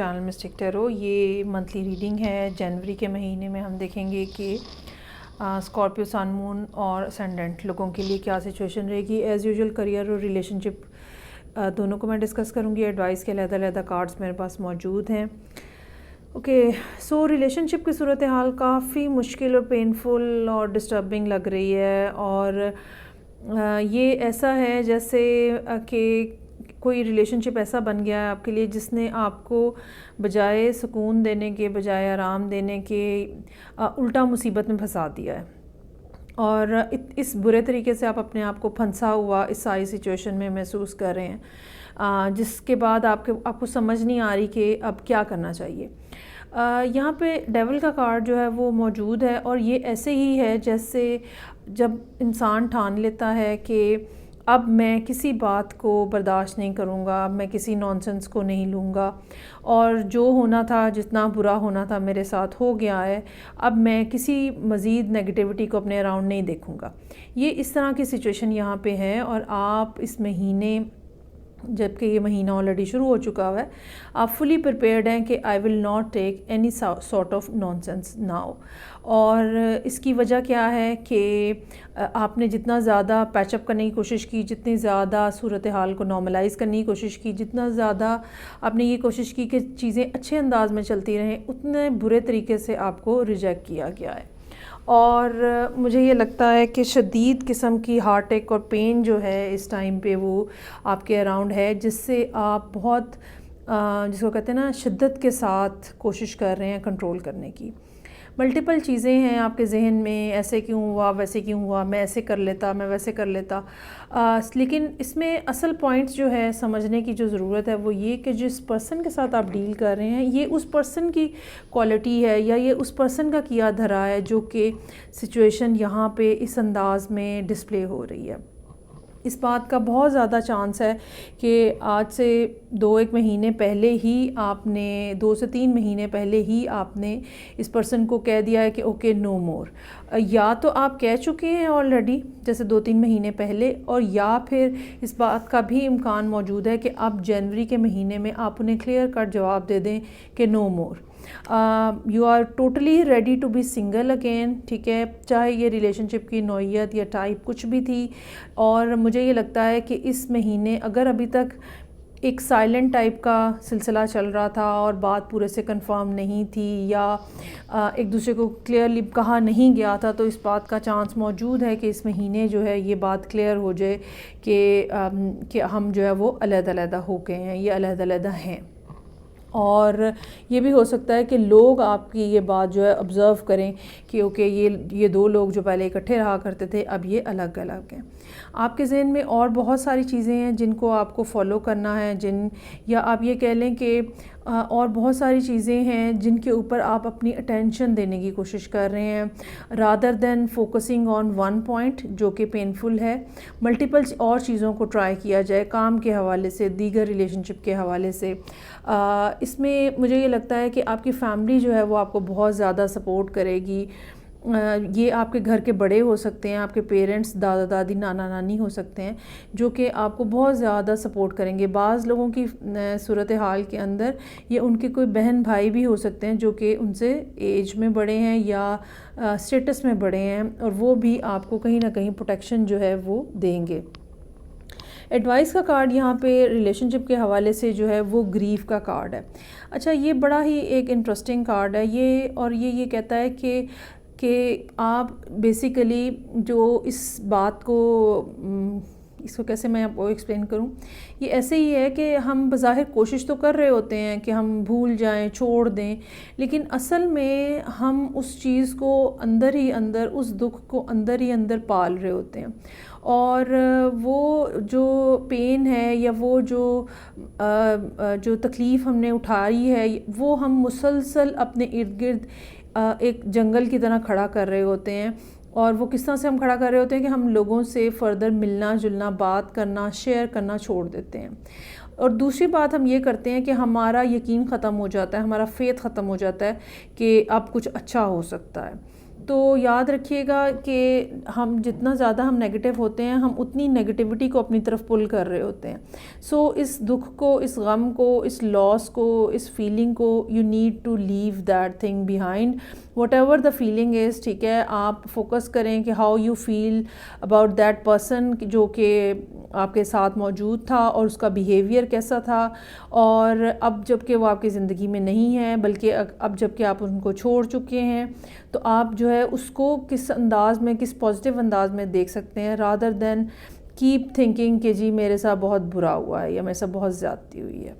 Channel mystic tarot. یہ monthly reading ہے. جنوری کے مہینے میں ہم دیکھیں گے کہ اسکارپیو سن مون اور اسینڈنٹ لوگوں کے لیے کیا سچویشن رہے گی. ایز یوزول کریئر اور ریلیشن شپ دونوں کو میں ڈسکس کروں گی. ایڈوائس کے علیحدہ علیحدہ کارڈز میرے پاس موجود ہیں. اوکے سو ریلیشن شپ کی صورتحال کافی مشکل اور پینفل اور ڈسٹربنگ لگ رہی ہے, اور یہ ایسا ہے جیسے کہ کوئی ریلیشن شپ ایسا بن گیا ہے آپ کے لیے جس نے آپ کو بجائے سکون دینے کے, بجائے آرام دینے کے, الٹا مصیبت میں پھنسا دیا ہے. اور اس برے طریقے سے آپ اپنے آپ کو پھنسا ہوا اس ساری سچویشن میں محسوس کر رہے ہیں, جس کے بعد آپ کو سمجھ نہیں آ رہی کہ اب کیا کرنا چاہیے. یہاں پہ ڈیول کا کارڈ جو ہے وہ موجود ہے, اور یہ ایسے ہی ہے جیسے جب انسان ٹھان لیتا ہے کہ اب میں کسی بات کو برداشت نہیں کروں گا, اب میں کسی نانسنس کو نہیں لوں گا, اور جو ہونا تھا, جتنا برا ہونا تھا میرے ساتھ ہو گیا ہے, اب میں کسی مزید نیگیٹیوٹی کو اپنے اراؤنڈ نہیں دیکھوں گا. یہ اس طرح کی سچویشن یہاں پہ ہے, اور آپ اس مہینے, جب کہ یہ مہینہ آلریڈی شروع ہو چکا ہوا ہے, آپ فلی پریپیئرڈ ہیں کہ I will not take any sort of nonsense now. اور اس کی وجہ کیا ہے کہ آپ نے جتنا زیادہ پیچ اپ کرنے کی کوشش کی, جتنی زیادہ صورتحال کو نارملائز کرنے کی کوشش کی, جتنا زیادہ آپ نے یہ کوشش کی کہ چیزیں اچھے انداز میں چلتی رہیں, اتنے برے طریقے سے آپ کو ریجیکٹ کیا گیا ہے. اور مجھے یہ لگتا ہے کہ شدید قسم کی ہارٹ ایک اور پین جو ہے اس ٹائم پہ وہ آپ کے اراؤنڈ ہے, جس سے آپ بہت جس کو کہتے ہیں نا شدت کے ساتھ کوشش کر رہے ہیں کنٹرول کرنے کی. ملٹیپل چیزیں ہیں آپ کے ذہن میں, ایسے کیوں ہوا, ویسے کیوں ہوا, میں ایسے کر لیتا, میں ویسے کر لیتا. لیکن اس میں اصل پوائنٹس جو ہے سمجھنے کی جو ضرورت ہے وہ یہ کہ جس پرسن کے ساتھ آپ ڈیل کر رہے ہیں یہ اس پرسن کی کوالٹی ہے, یا یہ اس پرسن کا کیا دھرا ہے جو کہ سچویشن یہاں پہ اس انداز میں ڈسپلے ہو رہی ہے. اس بات کا بہت زیادہ چانس ہے کہ آج سے 2-1 مہینے پہلے ہی آپ نے, 2 سے 3 مہینے پہلے ہی آپ نے اس پرسن کو کہہ دیا ہے کہ اوکے نو مور. یا تو آپ کہہ چکے ہیں آلریڈی جیسے 2-3 مہینے پہلے, اور یا پھر اس بات کا بھی امکان موجود ہے کہ اب جنوری کے مہینے میں آپ انہیں کلیئر کٹ جواب دے دیں کہ no more. You are totally ready to be single again. ٹھیک ہے, چاہے یہ ریلیشن شپ کی نوعیت یا ٹائپ کچھ بھی تھی. اور مجھے یہ لگتا ہے کہ اس مہینے اگر ابھی تک ایک سائلنٹ ٹائپ کا سلسلہ چل رہا تھا اور بات پورے سے کنفرم نہیں تھی, یا ایک دوسرے کو کلیئرلی کہا نہیں گیا تھا, تو اس بات کا چانس موجود ہے کہ اس مہینے جو ہے یہ بات کلیئر ہو جائے کہ ہم جو ہے وہ علیحدہ علیحدہ ہو گئے ہیں, یہ علیحدہ علیحدہ ہیں. اور یہ بھی ہو سکتا ہے کہ لوگ آپ کی یہ بات جو ہے آبزرو کریں کہ اوکے یہ 2 لوگ جو پہلے اکٹھے رہا کرتے تھے اب یہ الگ الگ ہیں. آپ کے ذہن میں اور بہت ساری چیزیں ہیں جن کو آپ کو فالو کرنا ہے, یا آپ یہ کہہ لیں کہ اور بہت ساری چیزیں ہیں جن کے اوپر آپ اپنی اٹینشن دینے کی کوشش کر رہے ہیں, rather than focusing on one point جو کہ پینفل ہے. ملٹیپل اور چیزوں کو ٹرائی کیا جائے, کام کے حوالے سے, دیگر ریلیشن شپ کے حوالے سے. اس میں مجھے یہ لگتا ہے کہ آپ کی فیملی جو ہے وہ آپ کو بہت زیادہ سپورٹ کرے گی. یہ آپ کے گھر کے بڑے ہو سکتے ہیں, آپ کے پیرنٹس, دادا دادی, نانا نانی ہو سکتے ہیں جو کہ آپ کو بہت زیادہ سپورٹ کریں گے. بعض لوگوں کی صورتحال کے اندر یہ ان کے کوئی بہن بھائی بھی ہو سکتے ہیں جو کہ ان سے ایج میں بڑے ہیں یا اسٹیٹس میں بڑے ہیں, اور وہ بھی آپ کو کہیں نہ کہیں پروٹیکشن جو ہے وہ دیں گے. ایڈوائس کا کارڈ یہاں پہ ریلیشن شپ کے حوالے سے جو ہے وہ گریف کا کارڈ ہے. اچھا, یہ بڑا ہی ایک انٹرسٹنگ کارڈ ہے یہ, اور یہ کہتا ہے کہ آپ بیسیکلی جو اس بات کو, اس کو کیسے میں آپ کو ایکسپلین کروں, یہ ایسے ہی ہے کہ ہم بظاہر کوشش تو کر رہے ہوتے ہیں کہ ہم بھول جائیں, چھوڑ دیں, لیکن اصل میں ہم اس چیز کو اندر ہی اندر, اس دکھ کو اندر ہی اندر پال رہے ہوتے ہیں. اور وہ جو پین ہے یا وہ جو تکلیف ہم نے اٹھائی ہے وہ ہم مسلسل اپنے ارد گرد ایک جنگل کی طرح کھڑا کر رہے ہوتے ہیں. اور وہ کس طرح سے ہم کھڑا کر رہے ہوتے ہیں کہ ہم لوگوں سے فردر ملنا جلنا, بات کرنا, شیئر کرنا چھوڑ دیتے ہیں. اور دوسری بات ہم یہ کرتے ہیں کہ ہمارا یقین ختم ہو جاتا ہے, ہمارا فیتھ ختم ہو جاتا ہے کہ اب کچھ اچھا ہو سکتا ہے. تو یاد رکھیے گا کہ ہم جتنا زیادہ ہم نیگیٹو ہوتے ہیں ہم اتنی نیگیٹیوٹی کو اپنی طرف پل کر رہے ہوتے ہیں. سو اس دکھ کو, اس غم کو, اس لاس کو, اس فیلنگ کو you need to leave that thing behind, whatever the feeling is. ٹھیک ہے, آپ فوکس کریں کہ how you feel about that person جو کہ آپ کے ساتھ موجود تھا اور اس کا بیہیویئر کیسا تھا, اور اب جب کہ وہ آپ کی زندگی میں نہیں ہے بلکہ اب جب کہ آپ ان کو چھوڑ چکے ہیں تو آپ جو ہے اس کو کس انداز میں, کس پازیٹیو انداز میں دیکھ سکتے ہیں, رادر دین کیپ تھنکنگ کہ جی میرے ساتھ بہت برا ہوا ہے یا میرے ساتھ بہت زیادتی ہوئی ہے.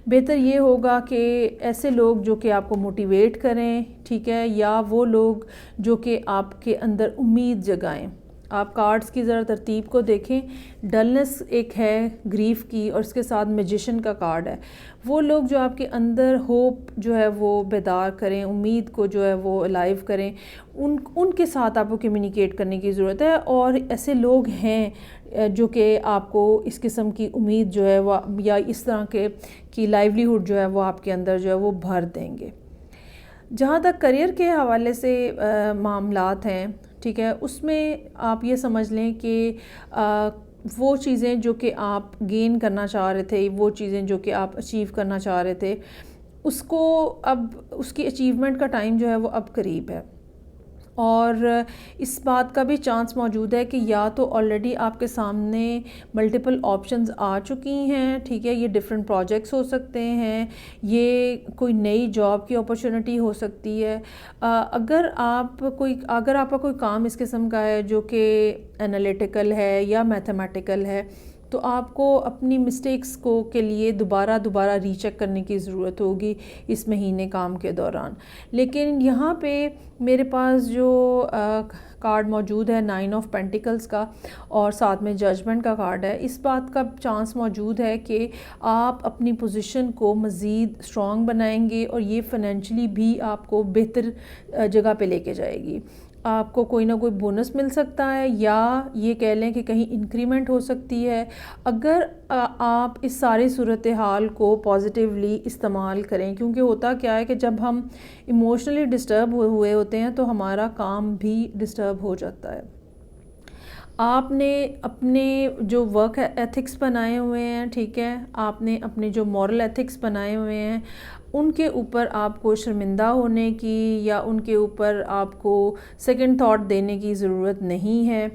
بہتر یہ ہوگا کہ ایسے لوگ جو کہ آپ کو موٹیویٹ کریں, ٹھیک ہے, یا وہ لوگ جو کہ آپ کے اندر امید جگائیں. آپ کارڈز کی ذرا ترتیب کو دیکھیں, ڈلنس ایک ہے گریف کی اور اس کے ساتھ میجیشن کا کارڈ ہے. وہ لوگ جو آپ کے اندر ہوپ جو ہے وہ بیدار کریں, امید کو جو ہے وہ الائیو کریں, ان کے ساتھ آپ کو کمیونیکیٹ کرنے کی ضرورت ہے. اور ایسے لوگ ہیں جو کہ آپ کو اس قسم کی امید جو ہے وہ یا اس طرح کی لائیولیہوڈ جو ہے وہ آپ کے اندر جو ہے وہ بھر دیں گے. جہاں تک کریئر کے حوالے سے معاملات ہیں, ٹھیک ہے, اس میں آپ یہ سمجھ لیں کہ وہ چیزیں جو کہ آپ گین کرنا چاہ رہے تھے, وہ چیزیں جو کہ آپ اچیو کرنا چاہ رہے تھے, اس کو اب اس کی اچیومنٹ کا ٹائم جو ہے وہ اب قریب ہے. اور اس بات کا بھی چانس موجود ہے کہ یا تو آلریڈی آپ کے سامنے ملٹیپل آپشنز آ چکی ہیں, ٹھیک ہے, یہ ڈفرینٹ پروجیکٹس ہو سکتے ہیں, یہ کوئی نئی جاب کی اپرچونٹی ہو سکتی ہے. اگر آپ کا کوئی کام اس قسم کا ہے جو کہ انالیٹیکل ہے یا میتھمیٹیکل ہے, تو آپ کو اپنی مسٹیکس کو کے لیے دوبارہ ری چیک کرنے کی ضرورت ہوگی اس مہینے کام کے دوران. لیکن یہاں پہ میرے پاس جو کارڈ موجود ہے 9 آف پینٹیکلز کا اور ساتھ میں ججمنٹ کا کارڈ ہے, اس بات کا چانس موجود ہے کہ آپ اپنی پوزیشن کو مزید اسٹرانگ بنائیں گے اور یہ فائنینشلی بھی آپ کو بہتر جگہ پہ لے کے جائے گی. آپ کو کوئی نہ کوئی بونس مل سکتا ہے یا یہ کہہ لیں کہ کہیں انکریمنٹ ہو سکتی ہے اگر آپ اس ساری صورتحال کو پازیٹیولی استعمال کریں. کیونکہ ہوتا کیا ہے کہ جب ہم ایموشنلی ڈسٹرب ہوئے ہوتے ہیں تو ہمارا کام بھی ڈسٹرب ہو جاتا ہے. آپ نے اپنے جو ورک ایتھکس بنائے ہوئے ہیں, ٹھیک ہے, آپ نے اپنے جو مورل ایتھکس بنائے ہوئے ہیں, ان کے اوپر آپ کو شرمندہ ہونے کی یا ان کے اوپر آپ کو سیکنڈ تھاٹ دینے کی ضرورت نہیں ہے.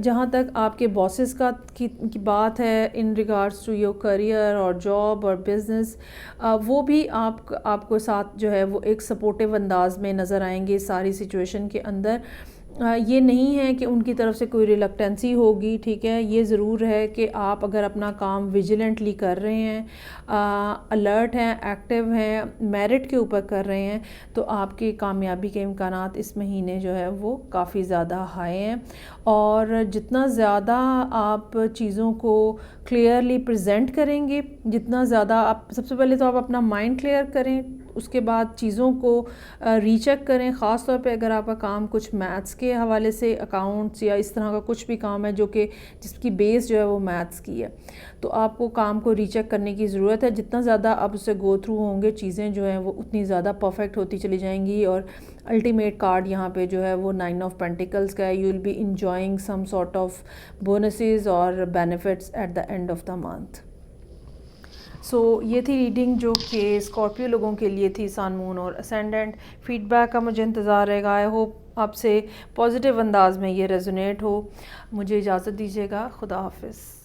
جہاں تک آپ کے باسز کی بات ہے in regards to your career اور جاب اور بزنس, وہ بھی آپ کو ساتھ جو ہے وہ ایک سپورٹیو انداز میں نظر آئیں گے ساری سچویشن کے اندر. یہ نہیں ہے کہ ان کی طرف سے کوئی ریلکٹنسی ہوگی, ٹھیک ہے. یہ ضرور ہے کہ آپ اگر اپنا کام ویجیلنٹلی کر رہے ہیں, الرٹ ہیں, ایکٹیو ہیں, میرٹ کے اوپر کر رہے ہیں, تو آپ کی کامیابی کے امکانات اس مہینے جو ہے وہ کافی زیادہ ہائی ہیں. اور جتنا زیادہ آپ چیزوں کو کلیئرلی پریزنٹ کریں گے, جتنا زیادہ آپ سب سے پہلے تو آپ اپنا مائنڈ کلیئر کریں, اس کے بعد چیزوں کو ری چیک کریں. خاص طور پہ اگر آپ کا کام کچھ میتھس کے حوالے سے, اکاؤنٹس یا اس طرح کا کچھ بھی کام ہے جو کہ جس کی بیس جو ہے وہ میتھس کی ہے, تو آپ کو کام کو ری چیک کرنے کی ضرورت ہے. جتنا زیادہ آپ اسے گو تھرو ہوں گے چیزیں جو ہیں وہ اتنی زیادہ پرفیکٹ ہوتی چلی جائیں گی. اور الٹیمیٹ کارڈ یہاں پہ جو ہے وہ 9 آف پینٹیکلز کا ہے. You will be enjoying some sort of bonuses اور benefits at the end of the month. So یہ تھی ریڈنگ جو کہ اسکارپیو لوگوں کے لیے تھی, سن, مون اور اسینڈنٹ. فیڈ بیک کا مجھے انتظار رہے گا. آئی ہوپ آپ سے پازیٹیو انداز میں یہ ریزونیٹ ہو. مجھے اجازت دیجیے گا. خدا حافظ.